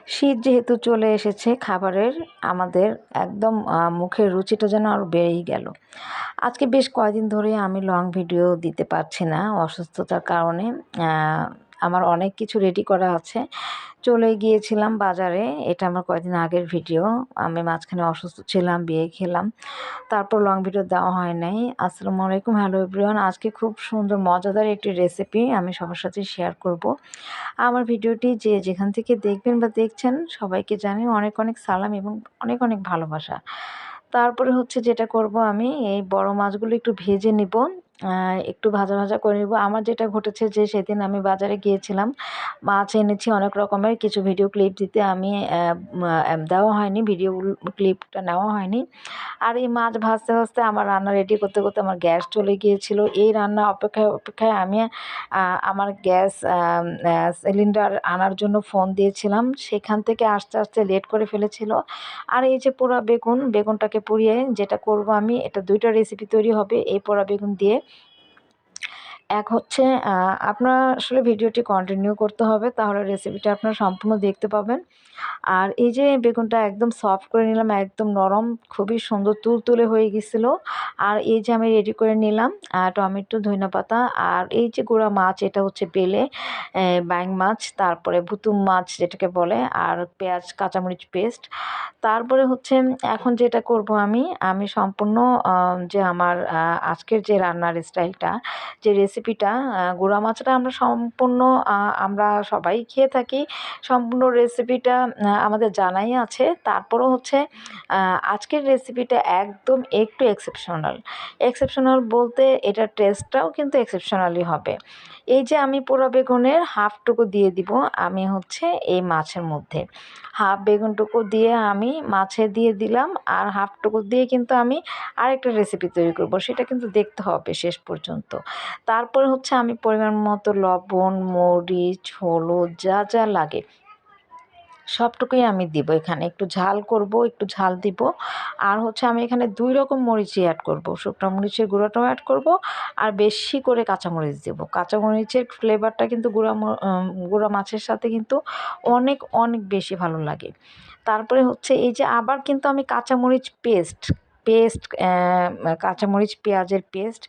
শীত যেহেতু চলে এসেছে খাবারের আমাদের একদম মুখের রুচিটা যেন আরও বেড়েই গেল। আজকে বেশ কয়েকদিন ধরে আমি লং ভিডিও দিতে পারছি না অসুস্থতার কারণে। আ আমার অনেক কিছু রেডি করা আছে। চলে গিয়েছিলাম বাজারে। এটা আমার কয়েকদিন আগের ভিডিও। আমি মাঝখানে অসুস্থ ছিলাম, বিয়ে খেলাম। তারপর লং ভিডিও দেওয়া হয় নাই। আসসালামু আলাইকুম, হ্যালো এভরিওয়ান। আজকে খুব সুন্দর মজাদার একটি রেসিপি আমি সবার সাথে শেয়ার করব। আমার ভিডিওটি যে যেখান থেকে দেখবেন বা দেখছেন সবাইকে জানাই অনেক অনেক সালাম এবং অনেক অনেক ভালোবাসা। তারপরে হচ্ছে যেটা করব আমি এই বড় মাছগুলো একটু ভেজে নিব। একটু ভাজা, ভাজা করে নিব। আমার যেটা ঘটেছে যে সেদিন আমি বাজারে গিয়েছিলাম। মাছ এনেছি অনেক রকমের। কিছু ভিডিও ক্লিপ দিতে আমি দেওয়া হয়নি। ক্লিপটা নেওয়া হয়নি। আর এই মাছ ভাজতে, ভাজতে আমার রান্না রেডি করতে, করতে আমার গ্যাস চলে গিয়েছিল। এই রান্না অপেক্ষায়, অপেক্ষায় আমি আমার গ্যাস সিলিন্ডার আনার জন্য ফোন দিয়েছিলাম। সেখান থেকে আসতে, আসতে লেট করে ফেলেছিল। আর এই যে পোড়া বেগুন, বেগুনটাকে পুড়িয়ে যেটা করব আমি, এটা ২ টা রেসিপি তৈরি হবে এই পোড়া বেগুন দিয়ে। এক হচ্ছে আপনার আসলে ভিডিওটি কন্টিনিউ করতে হবে, তাহলে রেসিপিটা আপনারা সম্পূর্ণ দেখতে পাবেন। আর এই যে বেগুনটা একদম সফট করে নিলাম, একদম নরম, খুবই সুন্দর তুলতুলে হয়ে গেছিলো। আর এই যে আমি রেডি করে নিলাম টমেটো, ধইনাপাতা আর এই যে গুঁড়া মাছ, এটা হচ্ছে বেলে ব্যাং মাছ, তারপরে ভুতুম মাছ যেটাকে বলে, আর পেঁয়াজ, কাঁচামরিচ পেস্ট। তারপরে হচ্ছে এখন যেটা করব আমি সম্পূর্ণ যে আমার আজকের যে রান্নার স্টাইলটা, যে রেসিপিটা, গুঁড়া মাছটা আমরা সম্পূর্ণ আমরা সবাই খেয়ে থাকি। সম্পূর্ণ রেসিপিটা আমাদের জানাই আছে। তারপরেও হচ্ছে আজকের রেসিপিটা একদম একটু এক্সেপশনাল। এক্সেপশনাল বলতে এটার টেস্টটাও কিন্তু এক্সেপশনালই হবে। এই যে আমি পোড়া বেগুনের হাফটুকু দিয়ে দিব আমি হচ্ছে এই মাছের মধ্যে। হাফ বেগুনটুকু দিয়ে আমি মাছে দিয়ে দিলাম, আর হাফটুকু দিয়ে কিন্তু আমি আরেকটা রেসিপি তৈরি করব। সেটা কিন্তু দেখতে হবে শেষ পর্যন্ত। তারপরে হচ্ছে আমি পরিমাণ মতো লবণ, মরিচ, হলুদ যা, যা লাগে সবটুকুই আমি দিব এখানে। একটু ঝাল করব, একটু ঝাল দিব। আর হচ্ছে আমি এখানে ২ রকম মরিচই অ্যাড করব। শুকনা মরিচের গুঁড়াটাও অ্যাড করব, আর বেশি করে কাঁচামরিচ দেব। কাঁচামরিচের ফ্লেভারটা কিন্তু গুঁড়া মাছের সাথে কিন্তু অনেক, অনেক বেশি ভালো লাগে। তারপরে হচ্ছে এই যে আবার কিন্তু আমি কাঁচামরিচ পেস্ট পেস্ট কাঁচামরিচ, পেঁয়াজের পেস্ট,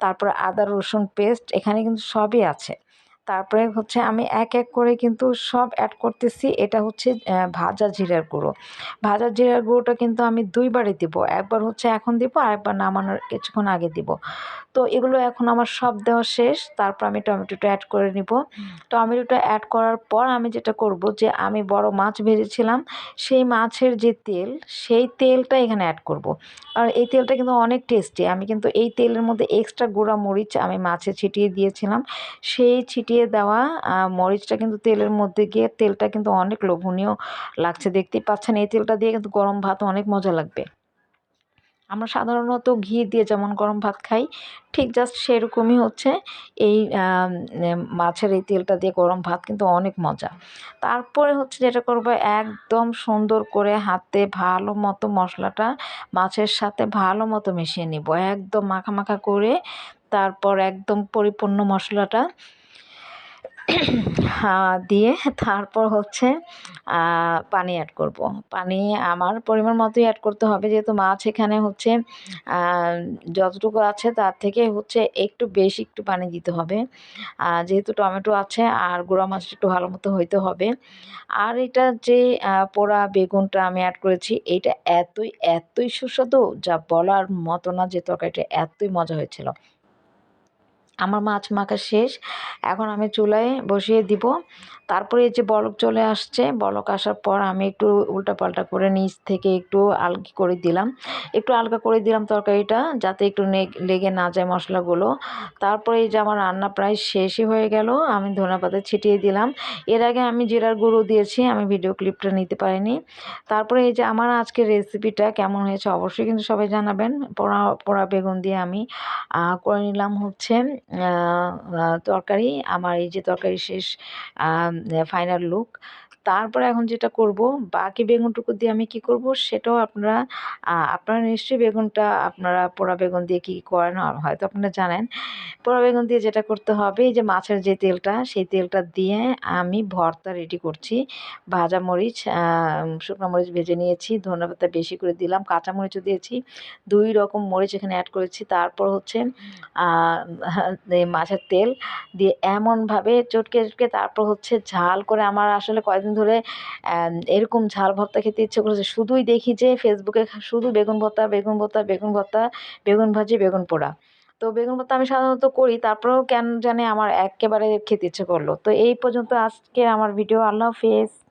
তারপরে আদা রসুন পেস্ট এখানে কিন্তু সবই আছে। তারপরে হচ্ছে আমি এক, এক করে কিন্তু সব অ্যাড করতেছি। এটা হচ্ছে ভাজা জিরার গুঁড়ো। ভাজা জিরার গুঁড়োটা কিন্তু আমি ২ বারে দিব। একবার হচ্ছে এখন দিব, আরেকবার নামানোর কিছুক্ষণ আগে দিব। তো এগুলো এখন আমার সব দেওয়া শেষ। তারপর আমি টমেটোটা অ্যাড করে নিব। টমেটোটা অ্যাড করার পর আমি যেটা করব যে আমি বড় মাছ ভেজেছিলাম, সেই মাছের যে তেল, সেই তেলটা এখানে অ্যাড করব। আর এই তেলটা কিন্তু অনেক টেস্টি। আমি কিন্তু এই তেলের মধ্যে এক্সট্রা গুঁড়া মরিচ আমি মাছে ছিটিয়ে দিয়েছিলাম। সেই ছিটিয়ে দেওয়া মরিচটা কিন্তু তেলের মধ্যে গিয়ে তেলটা কিন্তু অনেক লোভনীয় লাগছে, দেখতেই পাচ্ছেন। এই তেলটা দিয়ে কিন্তু গরম ভাত অনেক মজা লাগবে। আমরা সাধারণত ঘি দিয়ে যেমন গরম ভাত খাই, ঠিক জাস্ট সেরকমই হচ্ছে এই মাছের এই তেলটা দিয়ে গরম ভাত কিন্তু অনেক মজা। তারপরে হচ্ছে যেটা করব, একদম সুন্দর করে হাতে ভালো মতো মশলাটা মাছের সাথে ভালো মতো মিশিয়ে নিব। একদম মাখা, মাখা করে তারপর একদম পরিপূর্ণ মশলাটা দিয়ে তারপর হচ্ছে পানি অ্যাড করব। পানি আমার পরিমাণ মতোই অ্যাড করতে হবে, যেহেতু মাছ এখানে হচ্ছে যতটুকু আছে তার থেকে হচ্ছে একটু বেশি একটু পানি দিতে হবে। যেহেতু টমেটো আছে আর গুঁড়া মাছটা একটু ভালো মতো হইতে হবে। আর এটা যে পোড়া বেগুনটা আমি অ্যাড করেছি, এইটা এতই, এতই সুস্বাদু যা বলার মতো না, যে তরকারিটা এতই মজা হয়েছিল। আমার মাছ মাখা শেষ। এখন আমি চুলায় বসিয়ে দিব। তারপরে এই যে বলক চলে আসছে, বলক আসার পর আমি একটু উল্টাপাল্টা করে নিচ থেকে একটু আলগি করে দিলাম। একটু হালকা করে দিলাম তরকারিটা, যাতে একটু লেগে না যায় মশলাগুলো। তারপরে এই যে আমার রান্না প্রায় শেষই হয়ে গেল। আমি ধনেপাতা ছিটিয়ে দিলাম। এর আগে আমি জিরার গুঁড়ো দিয়েছি, আমি ভিডিও ক্লিপটা নিতে পারিনি। তারপরে এই যে আমার আজকের রেসিপিটা কেমন হয়েছে অবশ্যই কিন্তু সবাই জানাবেন। পোড়া পোড়া বেগুন দিয়ে আমি করে নিলাম হচ্ছে তরকারি। আমার এই যে তরকারি শেষ, ফাইনাল লুক। তারপরে এখন যেটা করব, বাকি বেগুনটুকু দিয়ে আমি কি করব সেটাও আপনারা নিশ্চয়ই বেগুনটা আপনারা পোড়া বেগুন দিয়ে কী করেন হয়তো আপনারা জানেন। পোড়া বেগুন দিয়ে যেটা করতে হবে, এই যে মাছের যে তেলটা, সেই তেলটা দিয়ে আমি ভর্তা রেডি করছি। ভাজা মরিচ, শুকনো মরিচ ভেজে নিয়েছি, ধনেপাতা বেশি করে দিলাম, কাঁচা মরিচও দিয়েছি, 2 রকম মরিচ এখানে অ্যাড করেছি। তারপর হচ্ছে এই মাছের তেল দিয়ে এমনভাবে চটকে চটকে তারপর হচ্ছে ঝাল করে, আমার আসলে কয়েকদিন ধরে এরকম ঝাল ভর্তা খেতে ইচ্ছে করেছে। শুধুই দেখি যে ফেসবুকে শুধু বেগুন ভর্তা, বেগুন ভর্তা, বেগুন ভর্তা, বেগুন ভাজি, বেগুন পোড়া। তো বেগুন ভর্তা আমি সাধারণত করি, তারপরেও কেন জানি আমার এক্কেবারে খেতে ইচ্ছে করলো। তো এই পর্যন্ত আজকের আমার ভিডিও। আল্লাহ হাফেজ।